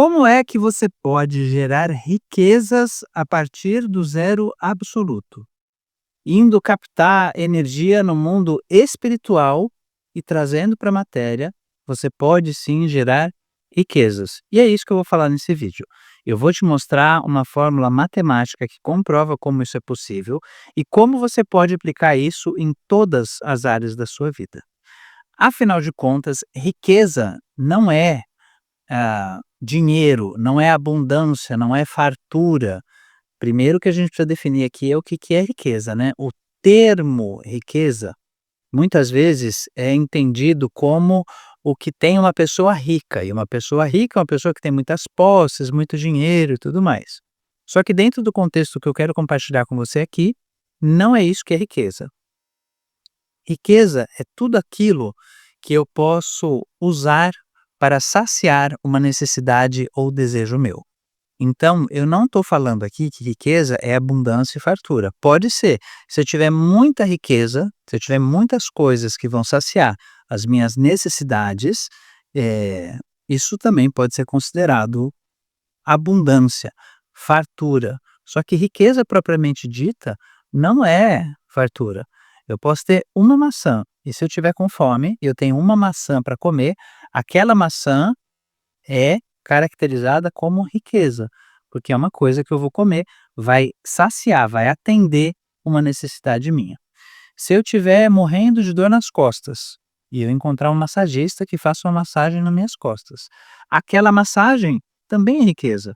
Como é que você pode gerar riquezas a partir do zero absoluto? Indo captar energia no mundo espiritual e trazendo para a matéria, você pode sim gerar riquezas. E é isso que eu vou falar nesse vídeo. Eu vou te mostrar uma fórmula matemática que comprova como isso é possível e como você pode aplicar isso em todas as áreas da sua vida. Afinal de contas, riqueza não é dinheiro, não é abundância, não é fartura. Primeiro que a gente precisa definir aqui é o que que é riqueza, né. O termo riqueza, muitas vezes é entendido como o que tem uma pessoa rica, e uma pessoa rica é uma pessoa que tem muitas posses, muito dinheiro e tudo mais. Só que dentro do contexto que eu quero compartilhar com você aqui, não é isso que é riqueza. Riqueza é tudo aquilo que eu posso usar para saciar uma necessidade ou desejo meu. Então, eu não estou falando aqui que riqueza é abundância e fartura. Pode ser. Se eu tiver muita riqueza, se eu tiver muitas coisas que vão saciar as minhas necessidades, eh, isso também pode ser considerado abundância, fartura. Só que riqueza propriamente dita não é fartura. Eu posso ter uma maçã, e se eu tiver com fome e eu tenho uma maçã para comer, aquela maçã é caracterizada como riqueza, porque é uma coisa que eu vou comer, vai saciar, vai atender uma necessidade minha. Se eu estiver morrendo de dor nas costas e eu encontrar um massagista que faça uma massagem nas minhas costas, aquela massagem também é riqueza.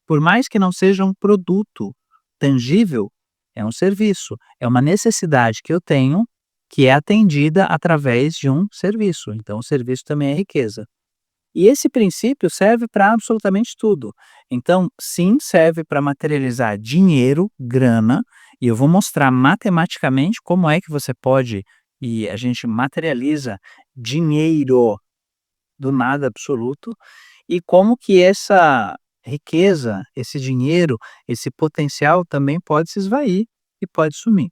Por mais que não seja um produto tangível, é um serviço, é uma necessidade que eu tenho que é atendida através de um serviço. Então, o serviço também é riqueza. E esse princípio serve para absolutamente tudo. Então, sim, serve para materializar dinheiro, grana, e eu vou mostrar matematicamente como é que você pode e a gente materializa dinheiro do nada absoluto e como que essa riqueza, esse dinheiro, esse potencial também pode se esvair e pode sumir.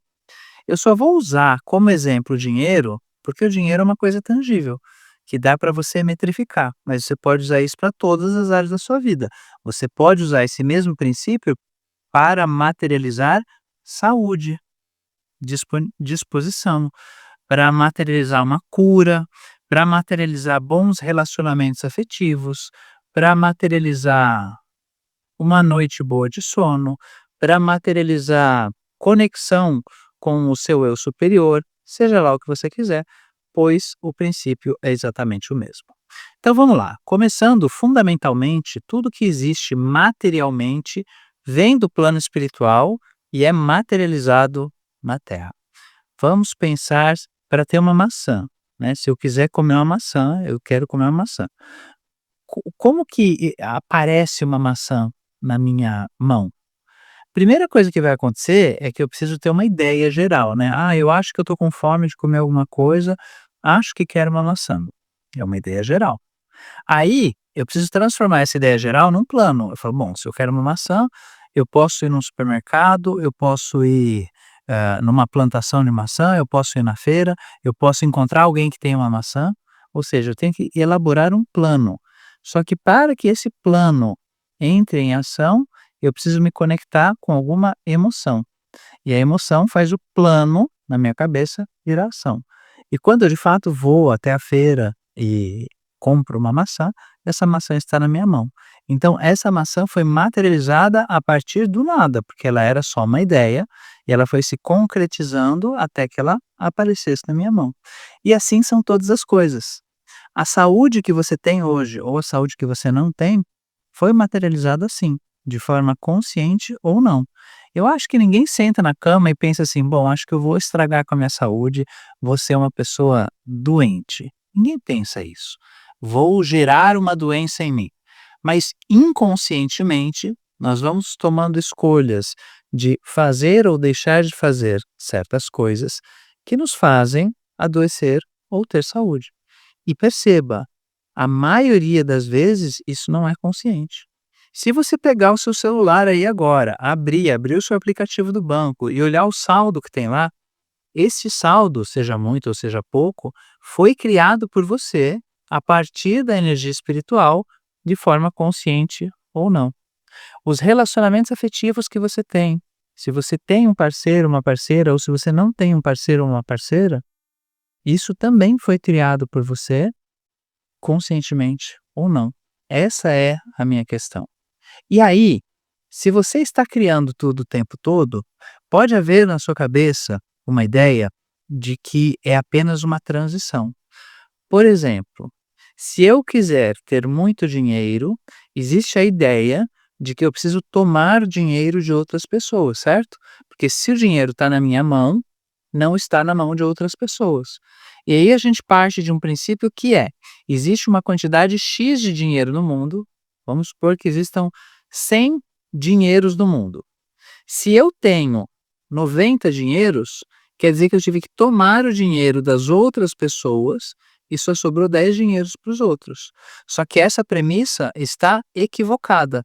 Eu só vou usar como exemplo o dinheiro, porque o dinheiro é uma coisa tangível, que dá para você metrificar, mas você pode usar isso para todas as áreas da sua vida. Você pode usar esse mesmo princípio para materializar saúde, disposição, para materializar uma cura, para materializar bons relacionamentos afetivos, para materializar uma noite boa de sono, para materializar conexão com o seu eu superior, seja lá o que você quiser, pois o princípio é exatamente o mesmo. Então vamos lá, começando fundamentalmente, tudo que existe materialmente vem do plano espiritual e é materializado na Terra. Vamos pensar para ter uma maçã, né? Se eu quiser comer uma maçã, eu quero comer uma maçã. Como que aparece uma maçã na minha mão? Primeira coisa que vai acontecer é que eu preciso ter uma ideia geral, né. "Ah, eu acho que eu estou com fome de comer alguma coisa, acho que quero uma maçã". É uma ideia geral. Aí, eu preciso transformar essa ideia geral num plano. Eu falo: "Bom, se eu quero uma maçã, eu posso ir num supermercado, eu posso ir, numa plantação de maçã, eu posso ir na feira, eu posso encontrar alguém que tenha uma maçã". Ou seja, eu tenho que elaborar um plano. Só que para que esse plano entre em ação, eu preciso me conectar com alguma emoção. E a emoção faz o plano na minha cabeça virar ação. E quando eu de fato vou até a feira e compro uma maçã, essa maçã está na minha mão. Então essa maçã foi materializada a partir do nada, porque ela era só uma ideia e ela foi se concretizando até que ela aparecesse na minha mão. E assim são todas as coisas. A saúde que você tem hoje ou a saúde que você não tem, foi materializada assim, de forma consciente ou não. Eu acho que ninguém senta na cama e pensa assim: "Bom, acho que eu vou estragar com a minha saúde, vou ser uma pessoa doente". Ninguém pensa isso. Vou gerar uma doença em mim. Mas inconscientemente, nós vamos tomando escolhas de fazer ou deixar de fazer certas coisas que nos fazem adoecer ou ter saúde. E perceba, a maioria das vezes isso não é consciente. Se você pegar o seu celular aí agora, abrir o seu aplicativo do banco e olhar o saldo que tem lá, esse saldo, seja muito ou seja pouco, foi criado por você a partir da energia espiritual de forma consciente ou não. Os relacionamentos afetivos que você tem, se você tem um parceiro, uma parceira, ou se você não tem um parceiro ou uma parceira, isso também foi criado por você, conscientemente ou não. Essa é a minha questão. E aí, se você está criando tudo o tempo todo, pode haver na sua cabeça uma ideia de que é apenas uma transição. Por exemplo, se eu quiser ter muito dinheiro, existe a ideia de que eu preciso tomar dinheiro de outras pessoas, certo? Porque se o dinheiro está na minha mão, não está na mão de outras pessoas. E aí a gente parte de um princípio que é: existe uma quantidade X de dinheiro no mundo, vamos supor que existam 100 dinheiros no mundo. Se eu tenho 90 dinheiros, quer dizer que eu tive que tomar o dinheiro das outras pessoas e só sobrou 10 dinheiros para os outros. Só que essa premissa está equivocada.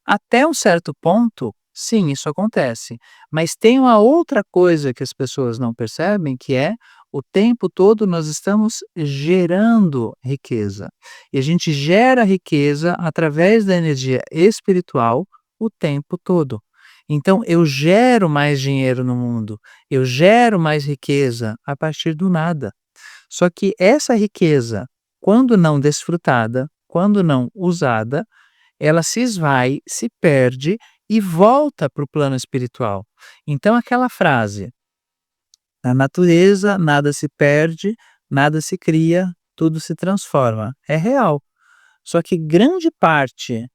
Até um certo ponto, sim, isso acontece. Mas tem uma outra coisa que as pessoas não percebem, que é o tempo todo nós estamos gerando riqueza. E a gente gera riqueza através da energia espiritual o tempo todo. Então eu gero mais dinheiro no mundo, eu gero mais riqueza a partir do nada. Só que essa riqueza, quando não desfrutada, quando não usada, ela se esvai, se perde e volta para o plano espiritual. Então aquela frase: "Na natureza nada se perde, nada se cria, tudo se transforma", é real. Só que grande parte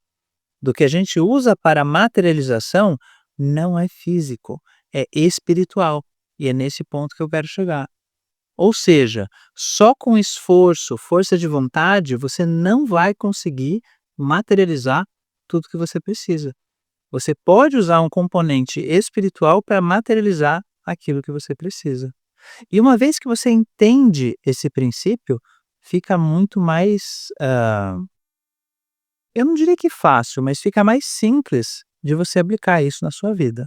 do que a gente usa para materialização não é físico, é espiritual. E é nesse ponto que eu quero chegar. Ou seja, só com esforço, força de vontade, você não vai conseguir materializar tudo que você precisa. Você pode usar um componente espiritual para materializar aquilo que você precisa. E uma vez que você entende esse princípio, fica muito mais, eu não diria que fácil, mas fica mais simples de você aplicar isso na sua vida.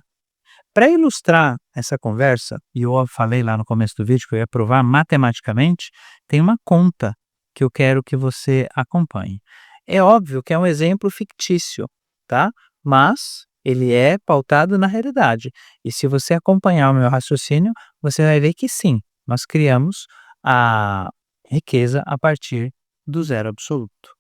Para ilustrar essa conversa, e eu falei lá no começo do vídeo que eu ia provar matematicamente, tem uma conta que eu quero que você acompanhe. É óbvio que é um exemplo fictício, tá? Mas ele é pautado na realidade. E se você acompanhar o meu raciocínio, você vai ver que sim, nós criamos a riqueza a partir do zero absoluto.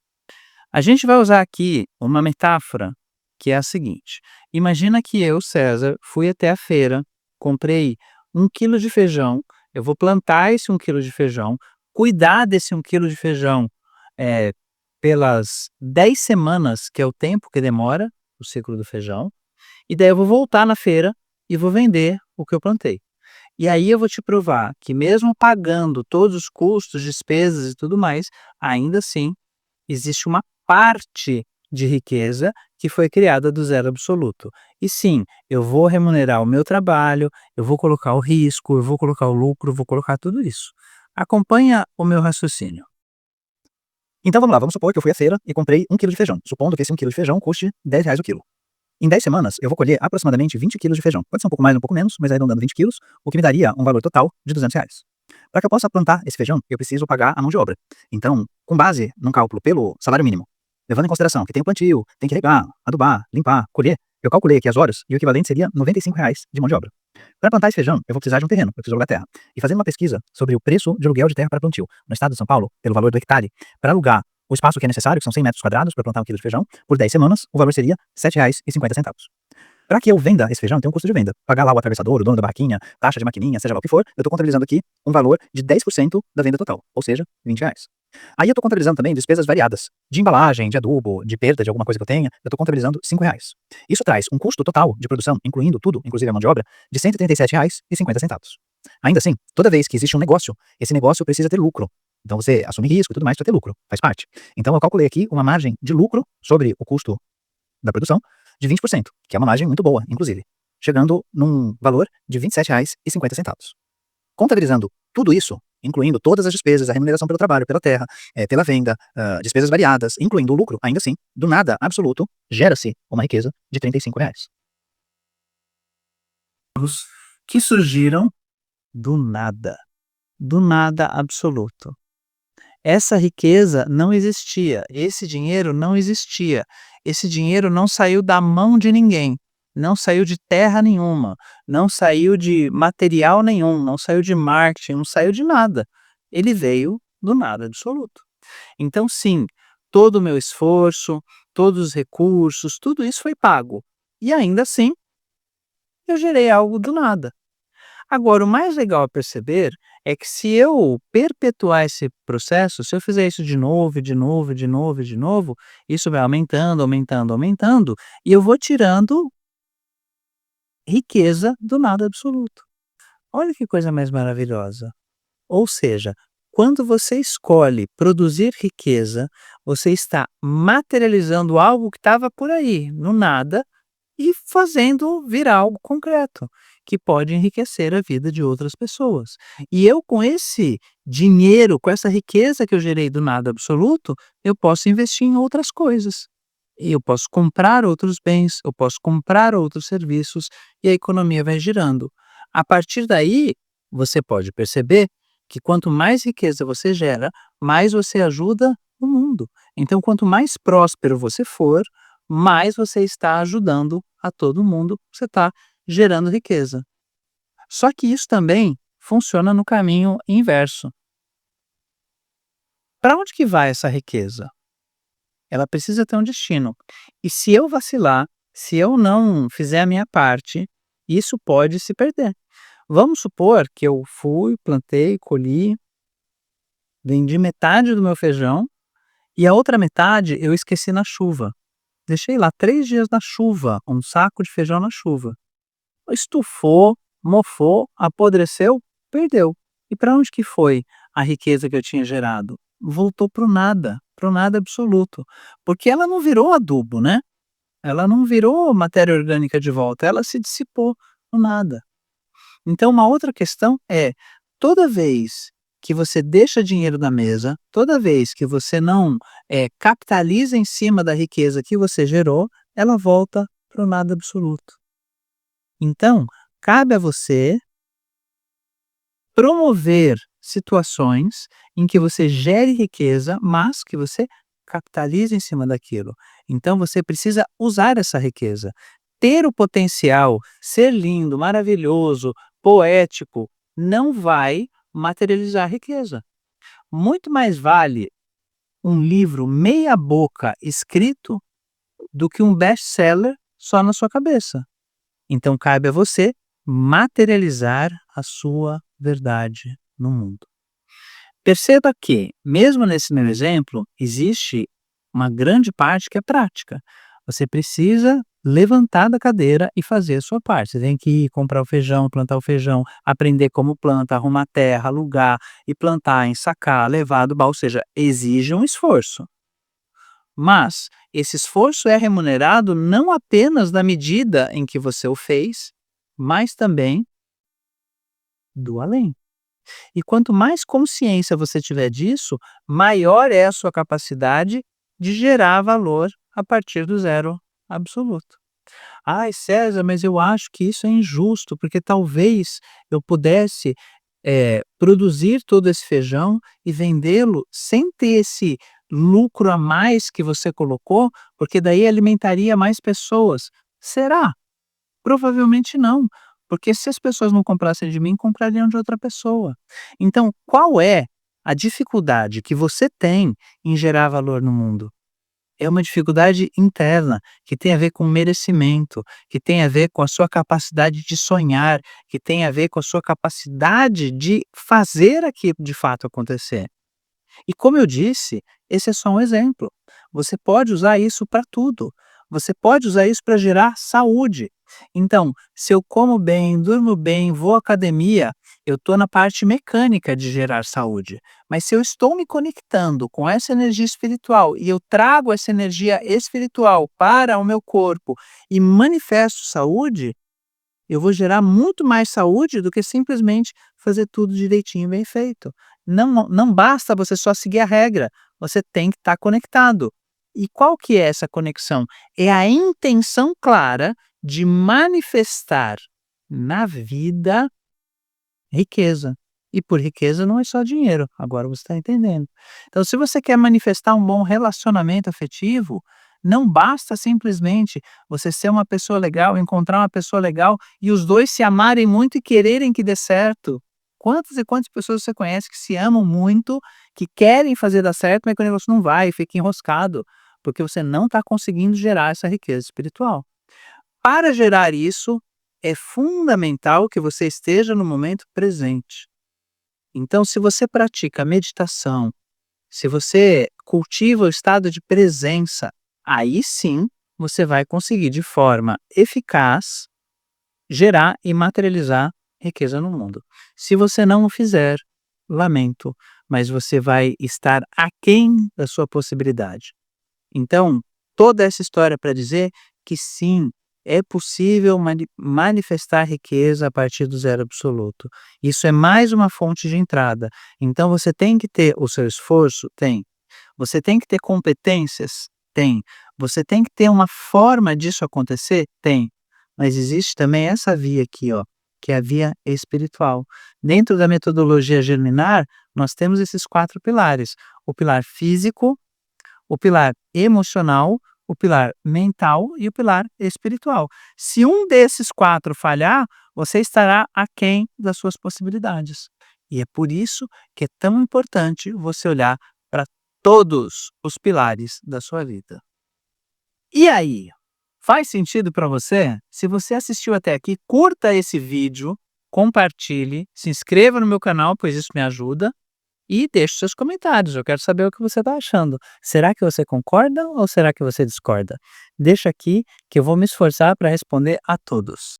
A gente vai usar aqui uma metáfora que é a seguinte: imagina que eu, César, fui até a feira, comprei 1 quilo de feijão, eu vou plantar esse 1 quilo de feijão, cuidar desse 1 quilo de feijão eh, pelas 10 semanas, que é o tempo que demora o ciclo do feijão, e daí eu vou voltar na feira e vou vender o que eu plantei. E aí eu vou te provar que mesmo pagando todos os custos, despesas e tudo mais, ainda assim existe uma parte de riqueza que foi criada do zero absoluto. E sim, eu vou remunerar o meu trabalho, eu vou colocar o risco, eu vou colocar o lucro, eu vou colocar tudo isso. Acompanha o meu raciocínio. Então vamos lá, vamos supor que eu fui à feira e comprei 1 quilo de feijão, supondo que esse 1 quilo de feijão custe R$ 10 o quilo. Em 10 semanas, eu vou colher aproximadamente 20 quilos de feijão. Pode ser um pouco mais, um pouco menos, mas arredondando 20 quilos, o que me daria um valor total de R$ 200. Para que eu possa plantar esse feijão, eu preciso pagar a mão de obra. Então, com base num cálculo pelo salário mínimo, levando em consideração que tem o plantio, tem que regar, adubar, limpar, colher, eu calculei aqui as horas e o equivalente seria R$ 95 de mão de obra. Para plantar esse feijão, eu vou precisar de um terreno, eu preciso alugar terra. E fazendo uma pesquisa sobre o preço de aluguel de terra para plantio no estado de São Paulo, pelo valor do hectare, para alugar o espaço que é necessário, que são 100 metros quadrados para plantar 1 quilo de feijão, por 10 semanas, o valor seria R$ 7,50. Para que eu venda esse feijão, tem um custo de venda. Pagar lá o atravessador, o dono da barraquinha, taxa de maquininha, seja lá o que for, eu estou contabilizando aqui um valor de 10% da venda total, ou seja, R$ 20. Aí eu estou contabilizando também despesas variadas, de embalagem, de adubo, de perda de alguma coisa que eu tenha, eu estou contabilizando R$ 5. Isso traz um custo total de produção, incluindo tudo, inclusive a mão de obra, de R$ 137,50. Ainda assim, toda vez que existe um negócio, esse negócio precisa ter lucro. Então você assume risco e tudo mais para ter lucro, faz parte. Então eu calculei aqui uma margem de lucro sobre o custo da produção de 20%, que é uma margem muito boa, inclusive, chegando num valor de R$ 27,50. Contabilizando tudo isso, incluindo todas as despesas, a remuneração pelo trabalho, pela terra, pela venda, despesas variadas, incluindo o lucro, ainda assim, do nada absoluto, gera-se uma riqueza de R$ 35. Que surgiram do nada absoluto. Essa riqueza não existia, esse dinheiro não existia, esse dinheiro não saiu da mão de ninguém, não saiu de terra nenhuma, não saiu de material nenhum, não saiu de marketing, não saiu de nada. Ele veio do nada absoluto. Então, sim, todo o meu esforço, todos os recursos, tudo isso foi pago. E ainda assim, eu gerei algo do nada. Agora, o mais legal a perceber é que se eu perpetuar esse processo, se eu fizer isso de novo, e de novo, e de novo, e de novo, isso vai aumentando, aumentando, aumentando, e eu vou tirando riqueza do nada absoluto. Olha que coisa mais maravilhosa. Ou seja, quando você escolhe produzir riqueza, você está materializando algo que estava por aí, no nada, e fazendo virar algo concreto, que pode enriquecer a vida de outras pessoas. E eu, com esse dinheiro, com essa riqueza que eu gerei do nada absoluto, eu posso investir em outras coisas. Eu posso comprar outros bens, eu posso comprar outros serviços e a economia vai girando. A partir daí, você pode perceber que quanto mais riqueza você gera, mais você ajuda o mundo. Então, quanto mais próspero você for, mais você está ajudando a todo mundo, você está gerando riqueza. Só que isso também funciona no caminho inverso. Para onde que vai essa riqueza? Ela precisa ter um destino. E se eu vacilar, se eu não fizer a minha parte, isso pode se perder. Vamos supor que eu fui, plantei, colhi, vendi metade do meu feijão e a outra metade eu esqueci na chuva. Deixei lá 3 dias na chuva, um saco de feijão na chuva. Estufou, mofou, apodreceu, perdeu. E para onde que foi a riqueza que eu tinha gerado? Voltou para o nada absoluto, porque ela não virou adubo, né, ela não virou matéria orgânica de volta, ela se dissipou no nada. Então uma outra questão é, toda vez que você deixa dinheiro na mesa, toda vez que você não, capitaliza em cima da riqueza que você gerou, ela volta para o nada absoluto. Então, cabe a você promover situações em que você gere riqueza, mas que você capitalize em cima daquilo. Então você precisa usar essa riqueza. Ter o potencial, ser lindo, maravilhoso, poético, não vai materializar a riqueza. Muito mais vale um livro meia boca escrito do que um best-seller só na sua cabeça. Então cabe a você materializar a sua verdade no mundo. Perceba que, mesmo nesse meu exemplo, existe uma grande parte que é prática. Você precisa levantar da cadeira e fazer a sua parte. Você tem que ir comprar o feijão, plantar o feijão, aprender como planta, arrumar terra, alugar e plantar, ensacar, levar, adubar, ou seja, exige um esforço. Mas esse esforço é remunerado não apenas na medida em que você o fez, mas também do além. E quanto mais consciência você tiver disso, maior é a sua capacidade de gerar valor a partir do zero absoluto. Ai, César, mas eu acho que isso é injusto, porque talvez eu pudesse produzir todo esse feijão e vendê-lo sem ter esse lucro a mais que você colocou, porque daí alimentaria mais pessoas. Será? Provavelmente não, porque se as pessoas não comprassem de mim, comprariam de outra pessoa. Então, qual é a dificuldade que você tem em gerar valor no mundo? É uma dificuldade interna, que tem a ver com merecimento, que tem a ver com a sua capacidade de sonhar, que tem a ver com a sua capacidade de fazer aquilo de fato acontecer. E como eu disse, esse é só um exemplo. Você pode usar isso para tudo. Você pode usar isso para gerar saúde. Então, se eu como bem, durmo bem, vou à academia, eu estou na parte mecânica de gerar saúde. Mas se eu estou me conectando com essa energia espiritual e eu trago essa energia espiritual para o meu corpo e manifesto saúde, eu vou gerar muito mais saúde do que simplesmente fazer tudo direitinho, bem feito. Não basta você só seguir a regra, você tem que estar conectado. E qual que é essa conexão? É a intenção clara de manifestar na vida riqueza. E por riqueza não é só dinheiro, agora você está entendendo. Então, se você quer manifestar um bom relacionamento afetivo, não basta simplesmente você ser uma pessoa legal, encontrar uma pessoa legal e os 2 se amarem muito e quererem que dê certo. Quantas e quantas pessoas você conhece que se amam muito, que querem fazer dar certo, mas que o negócio não vai, fica enroscado, porque você não está conseguindo gerar essa riqueza espiritual. Para gerar isso, é fundamental que você esteja no momento presente. Então, se você pratica meditação, se você cultiva o estado de presença, aí sim você vai conseguir de forma eficaz gerar e materializar riqueza no mundo. Se você não o fizer, lamento, mas você vai estar aquém da sua possibilidade. Então, toda essa história para dizer que sim, é possível manifestar riqueza a partir do zero absoluto. Isso é mais uma fonte de entrada. Então, você tem que ter o seu esforço? Tem. Você tem que ter competências? Tem. Você tem que ter uma forma disso acontecer? Tem. Mas existe também essa via aqui, ó, que é a via espiritual. Dentro da metodologia germinar, nós temos esses 4 pilares: o pilar físico, o pilar emocional, o pilar mental e o pilar espiritual. Se um desses 4 falhar, você estará aquém das suas possibilidades. E é por isso que é tão importante você olhar para todos os pilares da sua vida. E aí, faz sentido para você? Se você assistiu até aqui, curta esse vídeo, compartilhe, se inscreva no meu canal, pois isso me ajuda. E deixe seus comentários, eu quero saber o que você está achando. Será que você concorda ou será que você discorda? Deixa aqui que eu vou me esforçar para responder a todos.